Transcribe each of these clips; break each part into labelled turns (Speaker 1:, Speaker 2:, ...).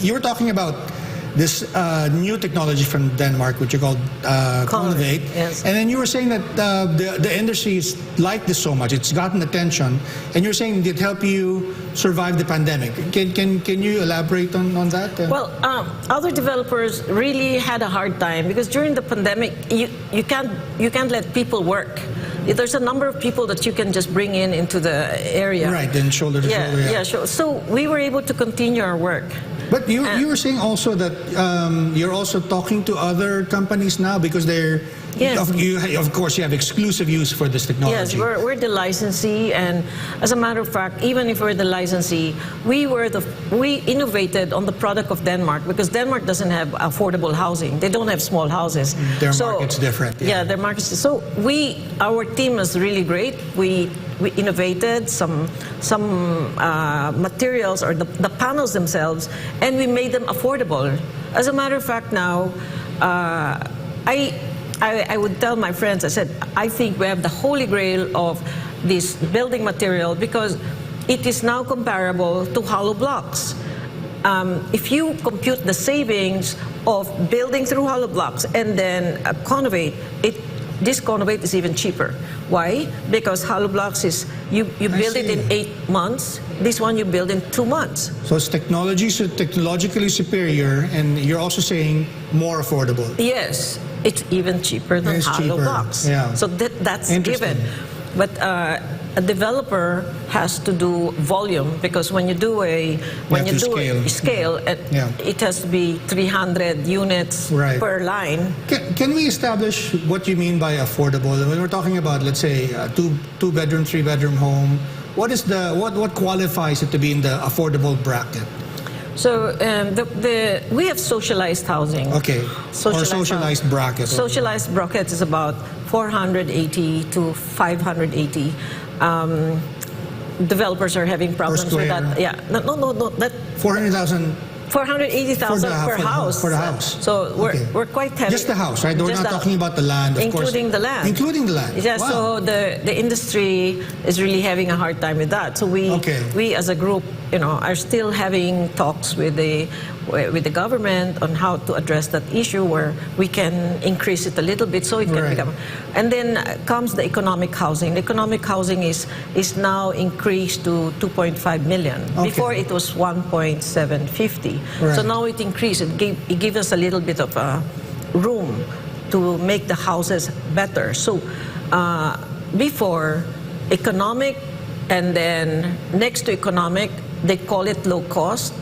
Speaker 1: you were talking about this new technology from Denmark, which you called Connovate.
Speaker 2: Yes.
Speaker 1: And then you were saying that the industry is like this so much. It's gotten attention. And you're saying it helped you survive the pandemic. Can you elaborate on that?
Speaker 2: Well, other developers really had a hard time because during the pandemic, you can't let people work. There's a number of people that you can just bring into the area.
Speaker 1: Right, then shoulder to shoulder.
Speaker 2: Yeah, sure. So we were able to continue our work.
Speaker 1: But you were saying also that you're also talking to other companies now because they're,
Speaker 2: yes.
Speaker 1: of course you have exclusive use for this technology.
Speaker 2: Yes, we're the licensee, and as a matter of fact, even if we're the licensee, we innovated on the product of Denmark because Denmark doesn't have affordable housing. They don't have small houses.
Speaker 1: Their market's different.
Speaker 2: Yeah, their market's so our team is really great. We innovated some materials or the panels themselves, and we made them affordable. As a matter of fact, now I would tell my friends, I said, I think we have the holy grail of this building material because it is now comparable to hollow blocks. If you compute the savings of building through hollow blocks and then Connovate, this Connovate is even cheaper. Why? Because hollow blocks is, you build it in 8 months. This one you build in 2 months.
Speaker 1: So it's technologically superior, and you're also saying more affordable.
Speaker 2: Yes, it's even cheaper than hollow blocks.
Speaker 1: Yeah.
Speaker 2: So that's given. But a developer has to do volume because when you do a scale, it has to be 300 units per line.
Speaker 1: Can we establish what you mean by affordable? When we're talking about, let's say, a two bedroom, 3-bedroom home, what qualifies it to be in the affordable bracket?
Speaker 2: So we have socialized housing.
Speaker 1: Okay. Socialized bracket.
Speaker 2: Socialized bracket is about 480 to 580. Developers are having problems with that. Yeah. No. That
Speaker 1: 400,000.
Speaker 2: 480,000 per house.
Speaker 1: For the house.
Speaker 2: So we're quite heavy.
Speaker 1: Just the house, right? We're not talking about the land, of course.
Speaker 2: Including the land.
Speaker 1: Including the land.
Speaker 2: Yeah,
Speaker 1: wow.
Speaker 2: so the industry is really having a hard time with that. So we as a group, are still having talks with the government on how to address that issue where we can increase it a little bit so it can become. And then comes the economic housing. The economic housing is now increased to 2.5 million. Okay. Before it was 1.750. Right. So now it increased. It gave us a little bit of room to make the houses better. So before economic, and then next to economic, they call it low cost.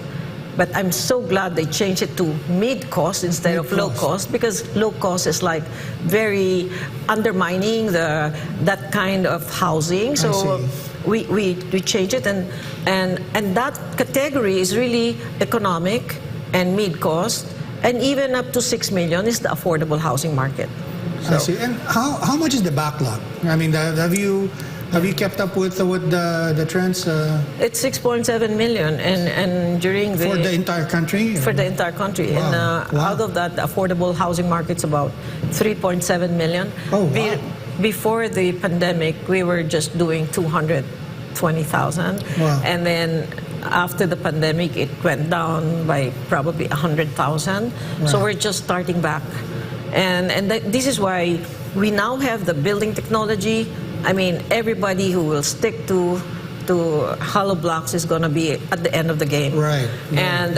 Speaker 2: But I'm so glad they changed it to mid-cost instead of low cost, because low cost is like very undermining that kind of housing. So we change it, and that category is really economic and mid-cost, and even up to 6 million is the affordable housing market. So.
Speaker 1: I see. And how much is the backlog? I mean, have you kept up with the trends?
Speaker 2: It's 6.7 million, and during
Speaker 1: for the entire country.
Speaker 2: For the entire country,
Speaker 1: wow.
Speaker 2: And out of that, the affordable housing market's about 3.7 million.
Speaker 1: Oh, wow.
Speaker 2: Before the pandemic, we were just doing 220,000, wow. And then after the pandemic, it went down by probably 100,000. Right. So we're just starting back, and this is why we now have the building technology. I mean, everybody who will stick to hollow blocks is going to be at the end of the game.
Speaker 1: Right.
Speaker 2: Yeah, and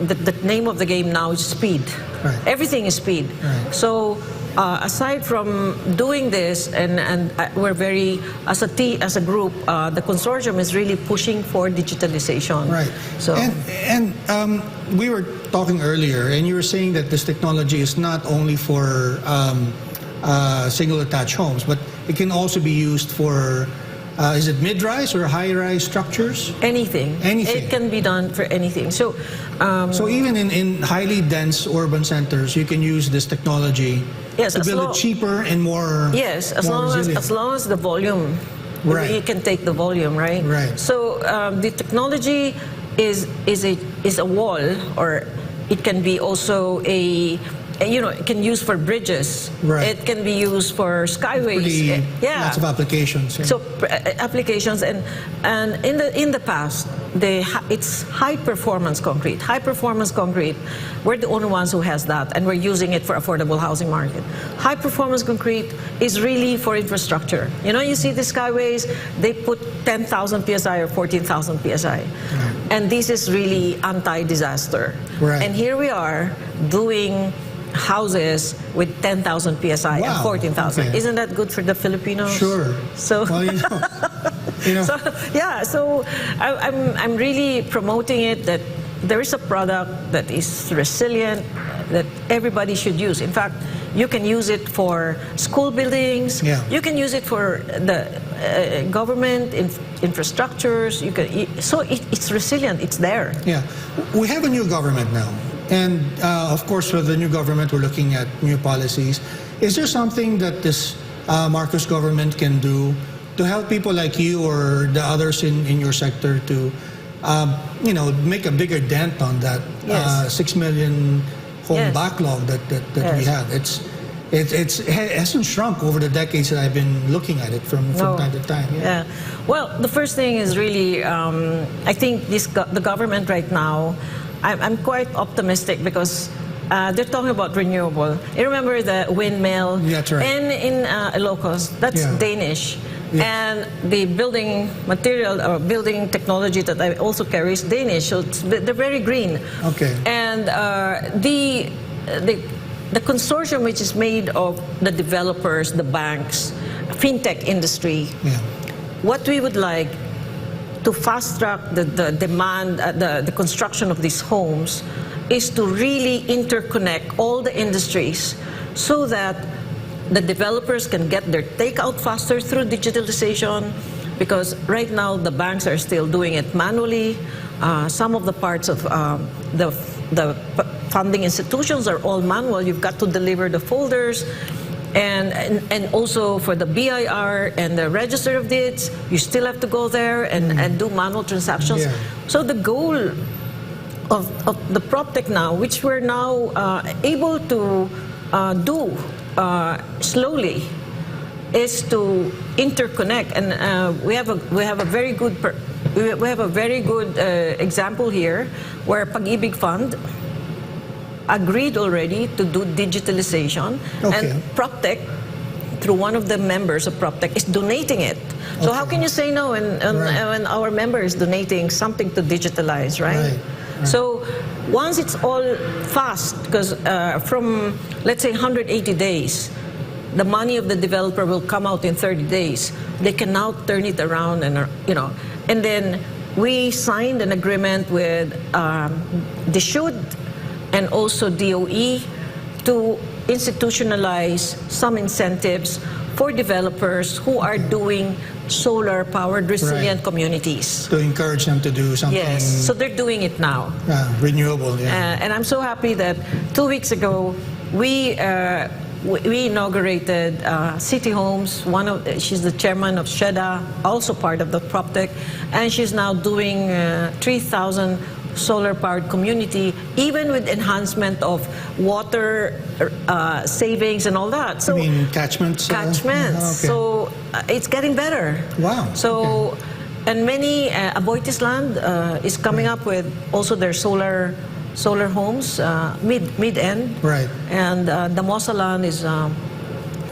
Speaker 2: the name of the game now is speed. Right. Everything is speed. Right. So aside from doing this, and we're very, as a group, the consortium is really pushing for digitalization.
Speaker 1: Right. So and we were talking earlier, and you were saying that this technology is not only for single attached homes, but it can also be used for, is it mid-rise or high-rise structures?
Speaker 2: Anything. Anything. It can be done for anything. So,
Speaker 1: so even in highly dense urban centers, you can use this technology to build it cheaper and more.
Speaker 2: Yes, as long as the volume, you can take the volume, right?
Speaker 1: Right.
Speaker 2: So the technology is a wall, or it can be also it can use for bridges. Right. It can be used for skyways.
Speaker 1: Lots of applications. Yeah.
Speaker 2: So applications, and in the past, it's high performance concrete. High performance concrete, we're the only ones who has that, and we're using it for affordable housing market. High performance concrete is really for infrastructure. You know, you see the skyways, they put 10,000 psi or 14,000 psi, and this is really anti-disaster.
Speaker 1: Right.
Speaker 2: And here we are doing houses with 10,000 psi and 14,000.
Speaker 1: Okay.
Speaker 2: Isn't that good for the Filipinos?
Speaker 1: Sure.
Speaker 2: So,
Speaker 1: well, you know.
Speaker 2: so yeah, so I'm really promoting it, that there is a product that is resilient, that everybody should use. In fact, you can use it for school buildings.
Speaker 1: Yeah.
Speaker 2: You can use it for the government infrastructures. You can, so it's resilient. It's there.
Speaker 1: Yeah, we have a new government now. And of course, with the new government, we're looking at new policies. Is there something that this Marcos government can do to help people like you or the others in your sector to, you know, make a bigger dent on that 6 million home backlog that we have? It hasn't shrunk over the decades that I've been looking at it from time to time.
Speaker 2: Yeah. Well, the first thing is really, I think the government right now, I'm quite optimistic because they're talking about renewable. You remember the windmill?
Speaker 1: That's right.
Speaker 2: And in Ilocos, that's Danish.
Speaker 1: Yes.
Speaker 2: And the building material or building technology that I also carry is Danish, so they're very green.
Speaker 1: Okay.
Speaker 2: And the consortium, which is made of the developers, the banks, fintech industry, what we would like to fast track the demand, the construction of these homes, is to really interconnect all the industries so that the developers can get their takeout faster through digitalization, because right now the banks are still doing it manually. Some of the parts of the funding institutions are all manual. You've got to deliver the folders. And also for the BIR and the Register of Deeds, you still have to go there and do manual transactions.
Speaker 1: Yeah.
Speaker 2: So the goal of the PropTech now, which we're now able to do slowly, is to interconnect. And we have a very good example here, where Pag-ibig Fund agreed already to do digitalization, and PropTech, through one of the members of PropTech, is donating it. So how can you say no when our member is donating something to digitalize, right? So once it's all fast, because from, let's say, 180 days, the money of the developer will come out in 30 days. They can now turn it around, and and then we signed an agreement with the SHUD and also DOE to institutionalize some incentives for developers who are doing solar-powered resilient communities.
Speaker 1: To encourage them to do something.
Speaker 2: Yes, so they're doing it now.
Speaker 1: Renewable,
Speaker 2: and I'm so happy that 2 weeks ago, we inaugurated City Homes. She's the chairman of SHEDA, also part of the PropTech, and she's now doing 3,000 solar-powered community, even with enhancement of water savings and all that. So,
Speaker 1: you mean catchments?
Speaker 2: Catchments. So it's getting better.
Speaker 1: Wow.
Speaker 2: So, and many, Aboitiz Land is coming up with also their solar homes, mid-end.
Speaker 1: Right.
Speaker 2: And the Mosalan is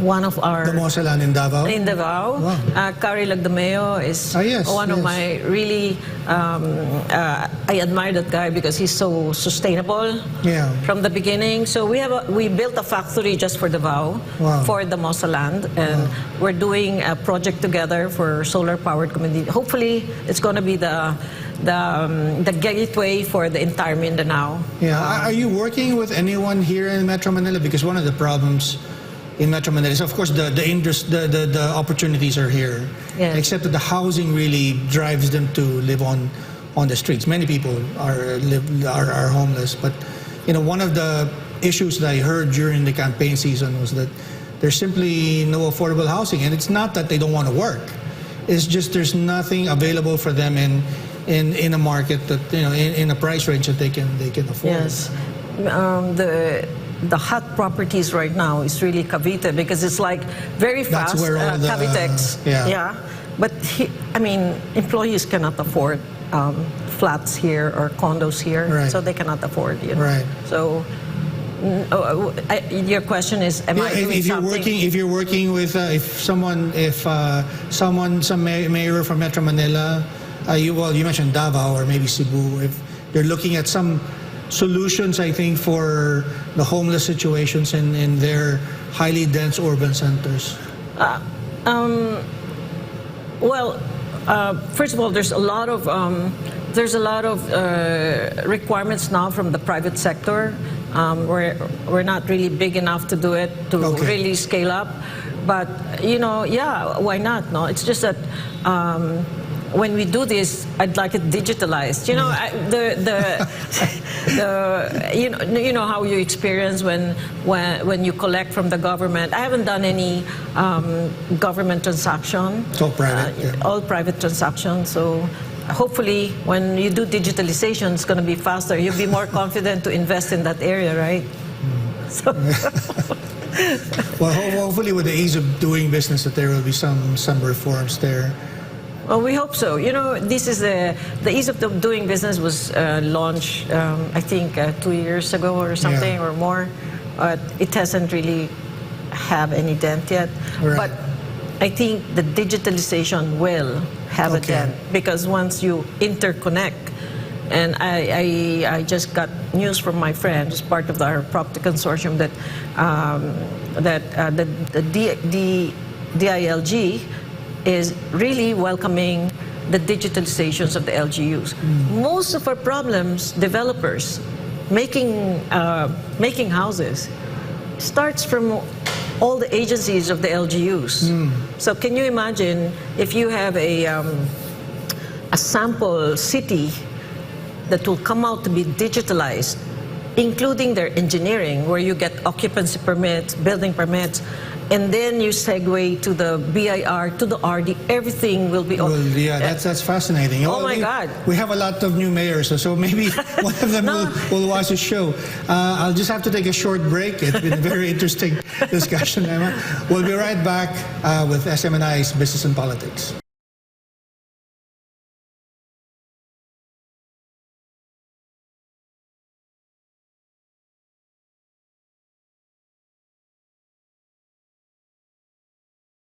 Speaker 2: one of our...
Speaker 1: The Mosalan in Davao?
Speaker 2: In Davao.
Speaker 1: Wow.
Speaker 2: Cari Lagdameo is one of my really... I admire that guy because he's so sustainable from the beginning. So we built a factory just for Davao, for the Mosaland, and we're doing a project together for solar-powered community. Hopefully, it's going to be the gateway for the entire Mindanao.
Speaker 1: Yeah. Are you working with anyone here in Metro Manila? Because one of the problems in Metro Manila is, of course, the opportunities are here, except that the housing really drives them to live on the streets. Many people are homeless, but one of the issues that I heard during the campaign season was that there's simply no affordable housing, and it's not that they don't want to work. It's just there's nothing available for them in a market that in a price range that they can afford.
Speaker 2: Yes, the hot properties right now is really Cavite, because it's like very fast.
Speaker 1: That's where all
Speaker 2: Cavitex. But employees cannot afford flats here or condos here,
Speaker 1: Right.
Speaker 2: so they cannot afford.
Speaker 1: Right.
Speaker 2: So. Your question is, am I doing
Speaker 1: if you're
Speaker 2: something?
Speaker 1: working with some mayor from Metro Manila, you mentioned Davao or maybe Cebu. If they're looking at some solutions, I think, for the homeless situations in their highly dense urban centers.
Speaker 2: First of all, there's a lot of requirements now from the private sector. We're not really big enough to do it to really scale up, but why not? No, it's just that when we do this, I'd like it digitalized. You know how you experience when you collect from the government. I haven't done any government transaction.
Speaker 1: It's all private.
Speaker 2: All private transactions. So hopefully, when you do digitalization, it's going to be faster. You'll be more confident to invest in that area, right? So.
Speaker 1: Well, hopefully, with the ease of doing business, that there will be some reforms there.
Speaker 2: Well, we hope so. This is the ease of doing business was launched, I think, 2 years ago or something or more. It hasn't really have any dent yet.
Speaker 1: Right.
Speaker 2: But I think the digitalization will have a dent, because once you interconnect, and I just got news from my friend, who's part of our property consortium, that the DILG is really welcoming the digitalizations of the LGUs. Most of our problems, developers making houses, starts from all the agencies of the LGUs. So can you imagine if you have a sample city that will come out to be digitalized, including their engineering, where you get occupancy permits, building permits, and then you segue to the BIR, to the RD, everything will be...
Speaker 1: that's fascinating.
Speaker 2: Oh my God.
Speaker 1: We have a lot of new mayors, so maybe one of them will watch the show. I'll just have to take a short break. It's been a very interesting discussion, Emma. We'll be right back with SMNI's Business and Politics.